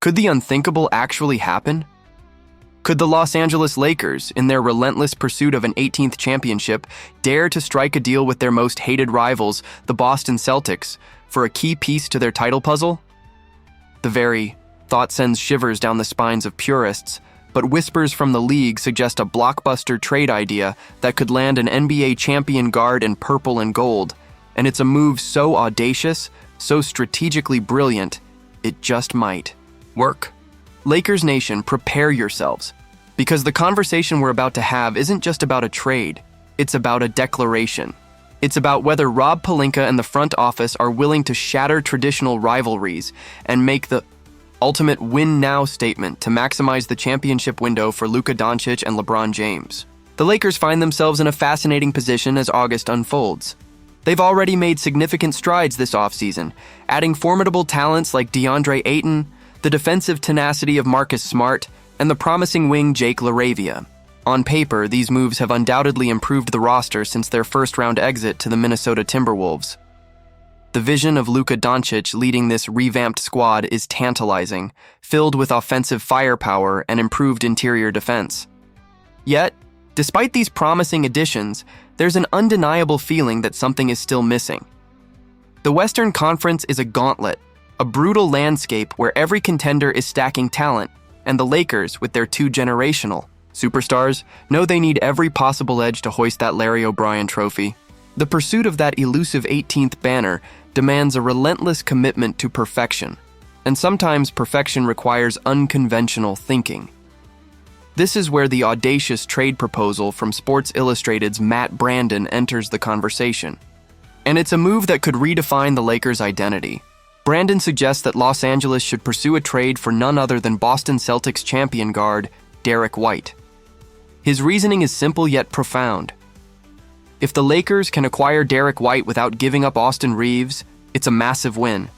Could the unthinkable actually happen? Could the Los Angeles Lakers, in their relentless pursuit of an 18th championship, dare to strike a deal with their most hated rivals, the Boston Celtics, for a key piece to their title puzzle? The very thought sends shivers down the spines of purists, but whispers from the league suggest a blockbuster trade idea that could land an NBA champion guard in purple and gold, and it's a move so audacious, so strategically brilliant, it just might work. Lakers Nation, prepare yourselves, because the conversation we're about to have isn't just about a trade, it's about a declaration. It's about whether Rob Pelinka and the front office are willing to shatter traditional rivalries and make the ultimate win-now statement to maximize the championship window for Luka Doncic and LeBron James. The Lakers find themselves in a fascinating position as August unfolds. They've already made significant strides this offseason, adding formidable talents like DeAndre Ayton, the defensive tenacity of Marcus Smart, and the promising wing Jake LaRavia. On paper, these moves have undoubtedly improved the roster since their first-round exit to the Minnesota Timberwolves. The vision of Luka Doncic leading this revamped squad is tantalizing, filled with offensive firepower and improved interior defense. Yet, despite these promising additions, there's an undeniable feeling that something is still missing. The Western Conference is a gauntlet, a brutal landscape where every contender is stacking talent, and the Lakers, with their two generational superstars, know they need every possible edge to hoist that Larry O'Brien trophy. The pursuit of that elusive 18th banner demands a relentless commitment to perfection, and sometimes perfection requires unconventional thinking. This is where the audacious trade proposal from Sports Illustrated's Matt Brandon enters the conversation. And it's a move that could redefine the Lakers' identity. Brandon suggests that Los Angeles should pursue a trade for none other than Boston Celtics champion guard Derrick White. His reasoning is simple yet profound. If the Lakers can acquire Derrick White without giving up Austin Reeves, it's a massive win.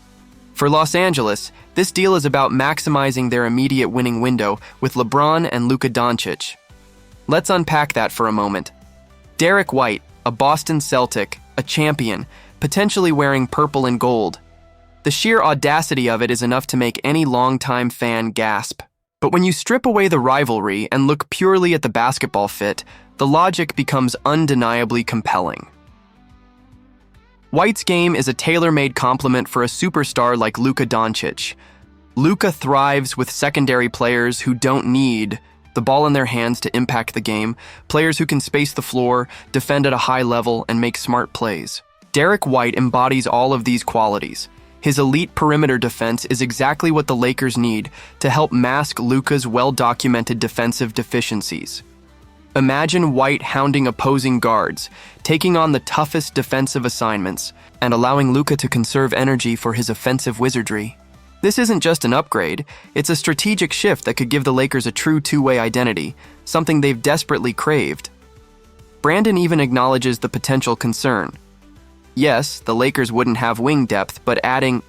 For Los Angeles, this deal is about maximizing their immediate winning window with LeBron and Luka Doncic. Let's unpack that for a moment. Derrick White, a Boston Celtic, a champion, potentially wearing purple and gold. The sheer audacity of it is enough to make any longtime fan gasp. But when you strip away the rivalry and look purely at the basketball fit, the logic becomes undeniably compelling. White's game is a tailor-made complement for a superstar like Luka Doncic. Luka thrives with secondary players who don't need the ball in their hands to impact the game, players who can space the floor, defend at a high level, and make smart plays. Derrick White embodies all of these qualities. His elite perimeter defense is exactly what the Lakers need to help mask Luka's well-documented defensive deficiencies. Imagine White hounding opposing guards, taking on the toughest defensive assignments, and allowing Luka to conserve energy for his offensive wizardry. This isn't just an upgrade, it's a strategic shift that could give the Lakers a true two-way identity, something they've desperately craved. Brandon even acknowledges the potential concern. Yes, the Lakers wouldn't have wing depth, but adding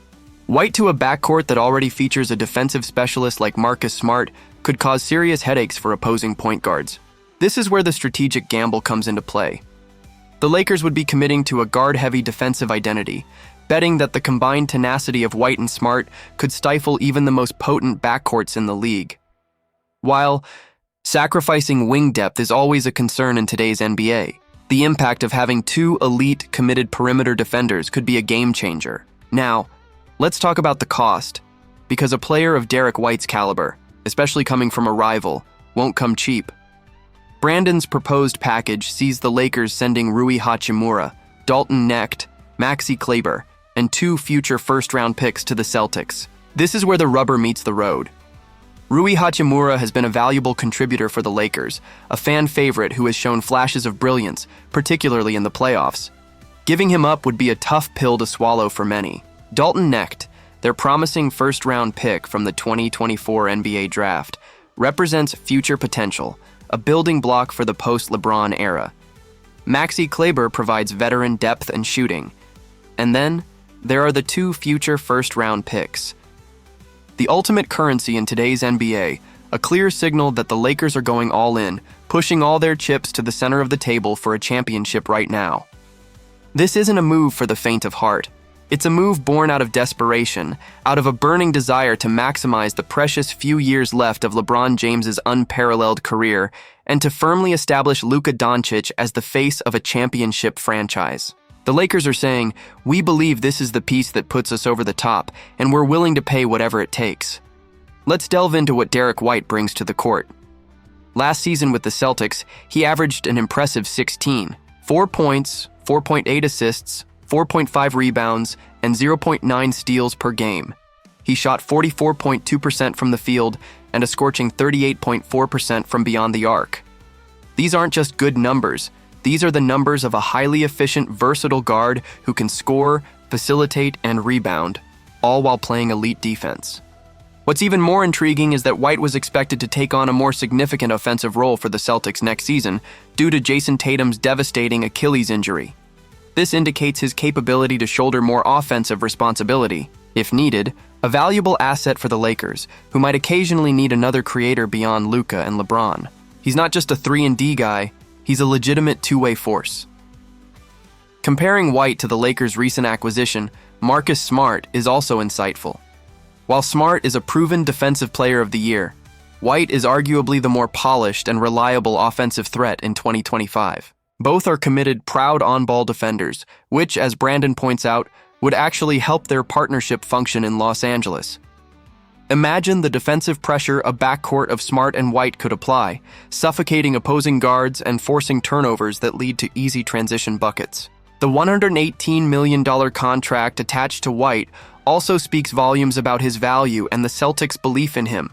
White to a backcourt that already features a defensive specialist like Marcus Smart could cause serious headaches for opposing point guards. This is where the strategic gamble comes into play. The Lakers would be committing to a guard-heavy defensive identity, betting that the combined tenacity of White and Smart could stifle even the most potent backcourts in the league. While sacrificing wing depth is always a concern in today's NBA, the impact of having two elite, committed perimeter defenders could be a game-changer. Now, let's talk about the cost, because a player of Derrick White's caliber, especially coming from a rival, won't come cheap. Brandon's proposed package sees the Lakers sending Rui Hachimura, Dalton Knecht, Maxi Kleber, and 2 future first-round picks to the Celtics. This is where the rubber meets the road. Rui Hachimura has been a valuable contributor for the Lakers, a fan favorite who has shown flashes of brilliance, particularly in the playoffs. Giving him up would be a tough pill to swallow for many. Dalton Knecht, their promising first-round pick from the 2024 NBA Draft, represents future potential, a building block for the post-LeBron era. Maxi Kleber provides veteran depth and shooting. And then, there are the 2 future first-round picks. The ultimate currency in today's NBA, a clear signal that the Lakers are going all in, pushing all their chips to the center of the table for a championship right now. This isn't a move for the faint of heart. It's a move born out of desperation, out of a burning desire to maximize the precious few years left of LeBron James's unparalleled career and to firmly establish Luka Doncic as the face of a championship franchise. The Lakers are saying, "We believe this is the piece that puts us over the top, and we're willing to pay whatever it takes." Let's delve into what Derrick White brings to the court. Last season with the Celtics, he averaged an impressive 16, 4 points, 4.8 assists, 4.5 rebounds, and 0.9 steals per game. He shot 44.2% from the field and a scorching 38.4% from beyond the arc. These aren't just good numbers. These are the numbers of a highly efficient, versatile guard who can score, facilitate, and rebound, all while playing elite defense. What's even more intriguing is that White was expected to take on a more significant offensive role for the Celtics next season due to Jason Tatum's devastating Achilles injury. This indicates his capability to shoulder more offensive responsibility, if needed, a valuable asset for the Lakers, who might occasionally need another creator beyond Luka and LeBron. He's not just a 3-and-D guy, he's a legitimate two-way force. Comparing White to the Lakers' recent acquisition, Marcus Smart is also insightful. While Smart is a proven defensive player of the year, White is arguably the more polished and reliable offensive threat in 2025. Both are committed, proud on-ball defenders, which, as Brandon points out, would actually help their partnership function in Los Angeles. Imagine the defensive pressure a backcourt of Smart and White could apply, suffocating opposing guards and forcing turnovers that lead to easy transition buckets. The $118 million contract attached to White also speaks volumes about his value and the Celtics' belief in him.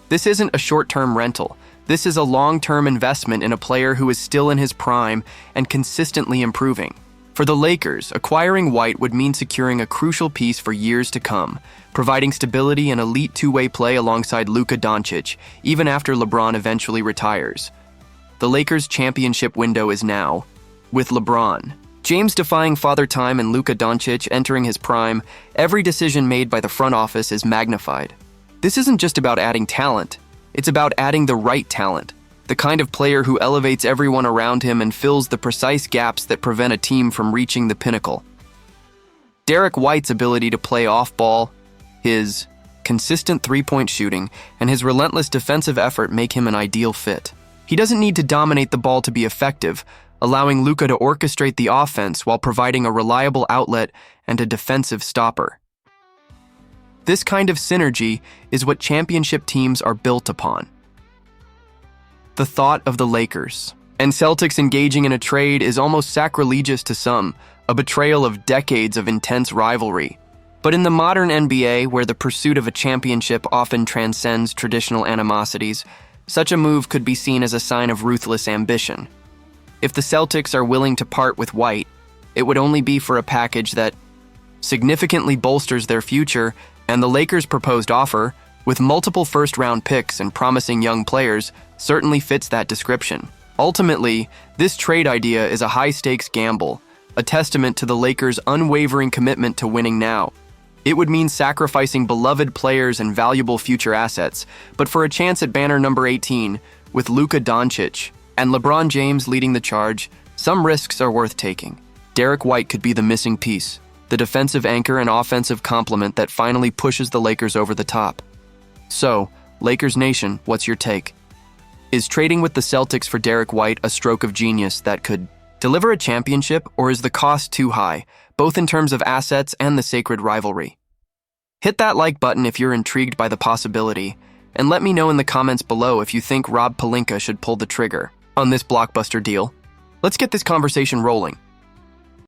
This isn't a short-term rental. This is a long-term investment in a player who is still in his prime and consistently improving. For the Lakers, acquiring White would mean securing a crucial piece for years to come, providing stability and elite two-way play alongside Luka Doncic, even after LeBron eventually retires. The Lakers' championship window is now, with LeBron James defying Father Time and Luka Doncic entering his prime. Every decision made by the front office is magnified. This isn't just about adding talent, it's about adding the right talent, the kind of player who elevates everyone around him and fills the precise gaps that prevent a team from reaching the pinnacle. Derrick White's ability to play off-ball, his consistent three-point shooting, and his relentless defensive effort make him an ideal fit. He doesn't need to dominate the ball to be effective, allowing Luka to orchestrate the offense while providing a reliable outlet and a defensive stopper. This kind of synergy is what championship teams are built upon. The thought of the Lakers and Celtics engaging in a trade is almost sacrilegious to some, a betrayal of decades of intense rivalry. But in the modern NBA, where the pursuit of a championship often transcends traditional animosities, such a move could be seen as a sign of ruthless ambition. If the Celtics are willing to part with White, it would only be for a package that significantly bolsters their future, and the Lakers' proposed offer, with multiple first-round picks and promising young players, certainly fits that description. Ultimately, this trade idea is a high-stakes gamble, a testament to the Lakers' unwavering commitment to winning now. It would mean sacrificing beloved players and valuable future assets, but for a chance at banner number 18, with Luka Doncic and LeBron James leading the charge, some risks are worth taking. Derrick White could be the missing piece, the defensive anchor and offensive complement that finally pushes the Lakers over the top. So, Lakers Nation, what's your take? Is trading with the Celtics for Derrick White a stroke of genius that could deliver a championship, or is the cost too high, both in terms of assets and the sacred rivalry? Hit that like button if you're intrigued by the possibility, and let me know in the comments below if you think Rob Pelinka should pull the trigger on this blockbuster deal. Let's get this conversation rolling.